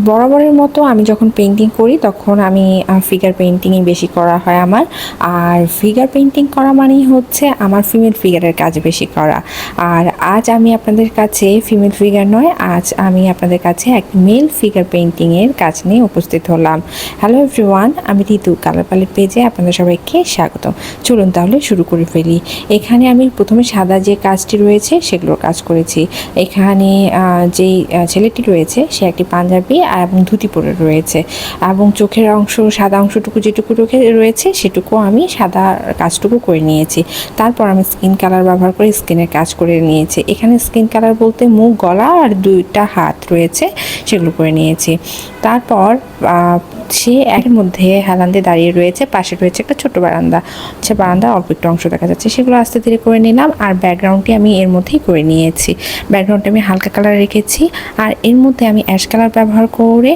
বরাবরের মতো আমি যখন পেইন্টিং করি তখন আমি ফিগার পেইন্টিংই বেশি করা হয় আমার। আর ফিগার পেইন্টিং করা মানেই হচ্ছে আমার ফিমেল ফিগারের কাজ বেশি করা। আর আজ আমি আপনাদের কাছে ফিমেল ফিগার নয়, আজ আমি আপনাদের কাছে এক মেল ফিগার পেইন্টিংয়ের কাজ নিয়ে উপস্থিত হলাম। হ্যালো এভরিওয়ান, আমি ঋতু কালার প্যালেট পেজে আপনাদের সবাইকে স্বাগত। চলুন তাহলে শুরু করে ফেলি। এখানে আমি প্রথমে সাদা যে কাজটি রয়েছে সেগুলোর কাজ করেছি। এখানে যেই ছেলেটি রয়েছে সে একটি পাঞ্জাবি এবং ধুতি পরে রয়েছে এবং চোখের অংশ সাদা অংশটুকু যেটুকু রয়েছে সেটুকু আমি সাদা কাজটুকু করে নিয়েছি। তারপর আমি স্কিন কালার ব্যবহার করে স্কিনের কাজ করে নিয়েছি। এখানে স্কিন কালার বলতে মুখ, গলা আর দুইটা হাত রয়েছে, সেগুলো করে নিয়েছি। তারপর সে এর মধ্যে হেলান দিয়ে দাঁড়িয়ে রয়েছে, পাশে রয়েছে একটা ছোট বারান্দা, সে বারান্দা অল্প একটু অংশ দেখা যাচ্ছে, সেগুলো আস্তে ধীরে করে নিলাম। আর ব্যাকগ্রাউন্ডটি আমি এর মধ্যেই করে নিয়েছি। ব্যাকগ্রাউন্ডটা আমি হালকা কালার রেখেছি আর এর মধ্যে আমি অ্যাশ কালার ব্যবহার করে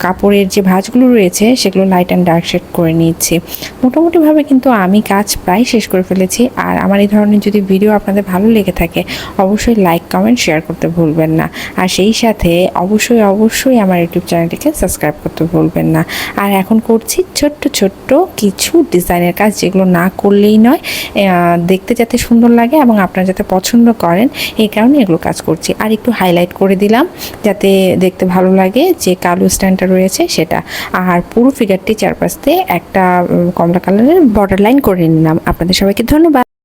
কাপড়ের যে ভাঁজগুলো রয়েছে সেগুলো লাইট অ্যান্ড ডার্ক শেড করে নিচ্ছি। মোটামুটিভাবে কিন্তু আমি কাজ প্রায় শেষ করে ফেলেছি। আর আমার এই ধরনের যদি ভিডিও আপনাদের ভালো লেগে থাকে অবশ্যই লাইক, কমেন্ট, শেয়ার করতে ভুলবেন না। আর সেই সাথে অবশ্যই আমার ইউটিউব চ্যানেলটিকে সাবস্ক্রাইব করতে ভুলবেন না। আর এখন করছি ছোট্ট কিছু ডিজাইনের কাজ, যেগুলো না করলেই নয়, দেখতে যাতে সুন্দর লাগে এবং আপনারা যাতে পছন্দ করেন এই কারণে এগুলো কাজ করছি। আর একটু হাইলাইট করে দিলাম যাতে দেখতে ভালো লাগে, যে কালো স্ট্যান্ডটা রয়েছে সেটা। আর পুরো ফিগারটি চারপাশ দিয়ে একটা কমলা কালারের বর্ডার লাইন করে নিলাম। আপনাদের সবাইকে ধন্যবাদ।